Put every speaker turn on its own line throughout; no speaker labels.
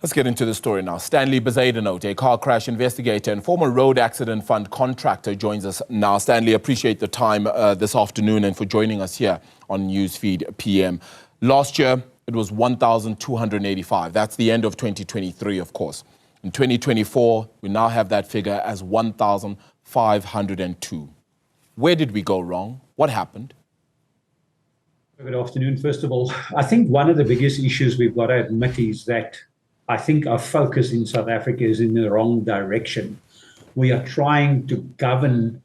Let's get into the story now. Stanley Bezuidenhout, a car crash investigator and former road accident fund contractor, joins us now. Stanley, appreciate the time this afternoon and for joining us here on Newsfeed PM. Last year, it was 1,285. That's the end of 2023, of course. In 2024, we now have that figure as 1,502. Where did we go wrong? What happened?
Good afternoon. First of all, I think one of the biggest issues we've got to admit is that I think our focus in South Africa is in the wrong direction. We are trying to govern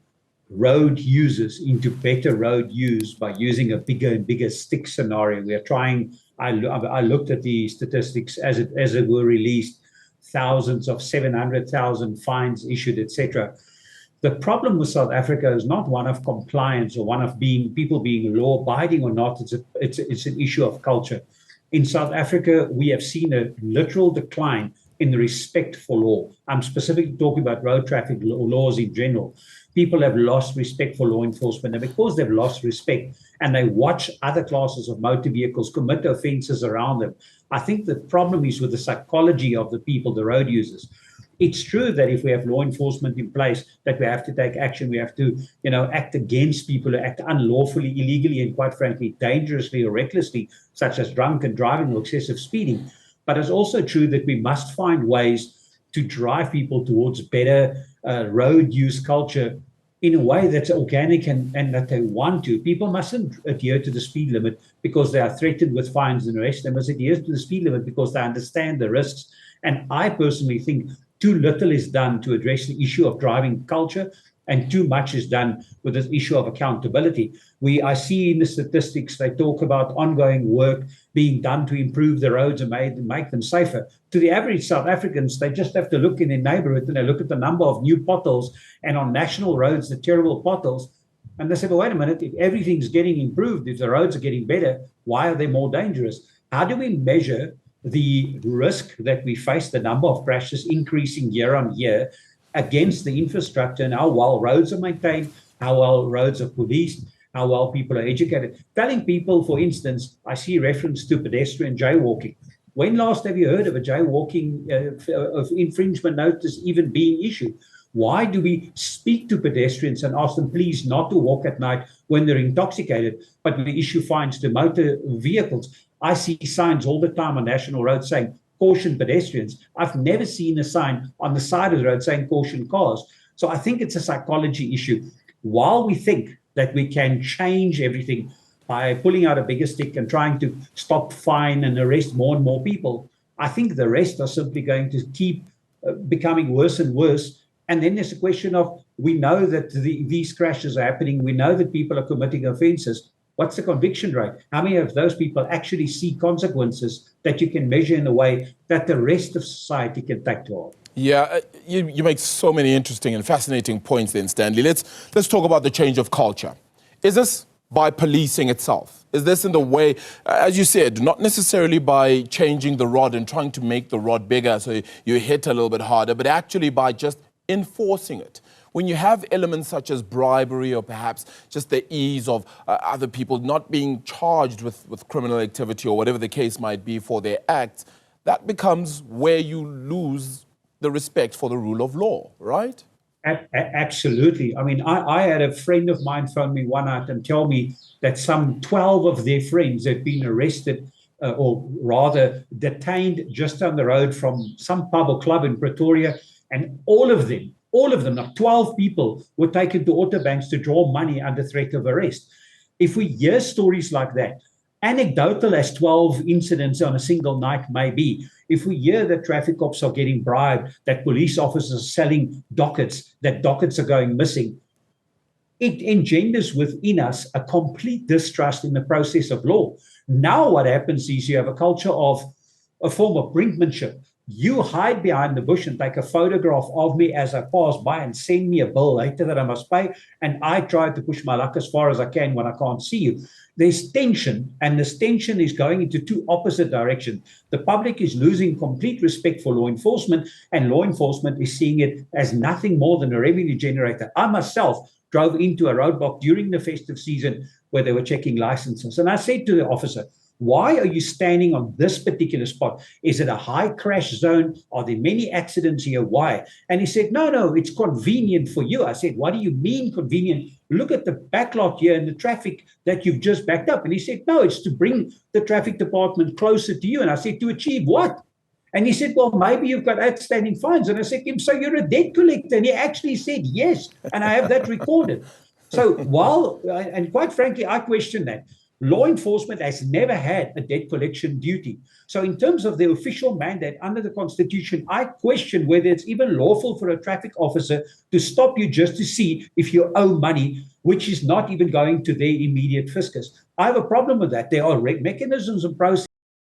road users into better road use by using a bigger and bigger stick scenario. We are trying, I looked at the statistics as it were released, thousands of 700,000 fines issued, etc. The problem with South Africa is not one of compliance or one of people being law-abiding or not. It's an issue of culture. In South Africa, we have seen a literal decline in the respect for law. I'm specifically talking about road traffic laws in general. People have lost respect for law enforcement, and because they've lost respect and they watch other classes of motor vehicles commit offenses around them, I think the problem is with the psychology of the people, the road users. It's true that if we have law enforcement in place, that we have to take action. We have to, act against people who act unlawfully, illegally, and quite frankly, dangerously or recklessly, such as drunken driving or excessive speeding. But it's also true that we must find ways to drive people towards better road use culture in a way that's organic and that they want to. People mustn't adhere to the speed limit because they are threatened with fines and arrests. They must adhere to the speed limit because they understand the risks. And I personally think too little is done to address the issue of driving culture, and too much is done with this issue of accountability. I see in the statistics, they talk about ongoing work being done to improve the roads and make them safer. To the average South Africans, they just have to look in their neighborhood and they look at the number of new potholes, and on national roads, the terrible potholes. And they say, well, wait a minute, if everything's getting improved, if the roads are getting better, why are they more dangerous? How do we measure the risk that we face, the number of crashes increasing year on year, against the infrastructure and how well roads are maintained, how well roads are policed, how well people are educated? Telling people, for instance, I see reference to pedestrian jaywalking. When last have you heard of a jaywalking of infringement notice even being issued? Why do we speak to pedestrians and ask them please not to walk at night when they're intoxicated, but we issue fines to motor vehicles? I see signs all the time on national roads saying, caution pedestrians. I've never seen a sign on the side of the road saying caution cars. So I think it's a psychology issue. While we think that we can change everything by pulling out a bigger stick and trying to stop, fine, and arrest more and more people, I think the rest are simply going to keep becoming worse and worse. And then there's a question of, we know that these crashes are happening. We know that people are committing offenses. What's the conviction rate? How many of those people actually see consequences that you can measure in a way that the rest of society can take to heart?
Yeah, you make so many interesting and fascinating points then, Stanley. Let's talk about the change of culture. Is this by policing itself? Is this in the way, as you said, not necessarily by changing the rod and trying to make the rod bigger so you hit a little bit harder, but actually by just enforcing it? When you have elements such as bribery or perhaps just the ease of other people not being charged with criminal activity or whatever the case might be for their acts, that becomes where you lose the respect for the rule of law, right?
Absolutely. I mean, I had a friend of mine phone me one night and tell me that some 12 of their friends had been arrested or rather detained just down the road from some pub or club in Pretoria, and all of them, not 12 people, were taken to autobanks to draw money under threat of arrest. If we hear stories like that, anecdotal as 12 incidents on a single night may be, if we hear that traffic cops are getting bribed, that police officers are selling dockets, that dockets are going missing, it engenders within us a complete distrust in the process of law. Now what happens is you have a culture of a form of brinkmanship. You hide behind the bush and take a photograph of me as I pass by and send me a bill later that I must pay. And I try to push my luck as far as I can when I can't see you. There's tension, and this tension is going into two opposite directions. The public is losing complete respect for law enforcement, and law enforcement is seeing it as nothing more than a revenue generator. I myself drove into a roadblock during the festive season where they were checking licenses. And I said to the officer, Why are you standing on this particular spot? Is it a high crash zone? Are there many accidents here? Why? And he said, no, it's convenient for you. I said, what do you mean convenient? Look at the backlot here and the traffic that you've just backed up. And he said, no, it's to bring the traffic department closer to you. And I said, to achieve what? And he said, well, maybe you've got outstanding fines. And I said to him, so you're a debt collector? And he actually said, yes. And I have that recorded. So and quite frankly, I question that. Law enforcement has never had a debt collection duty. So in terms of the official mandate under the Constitution, I question whether it's even lawful for a traffic officer to stop you just to see if you owe money, which is not even going to their immediate fiscus. I have a problem with that. There are mechanisms and processes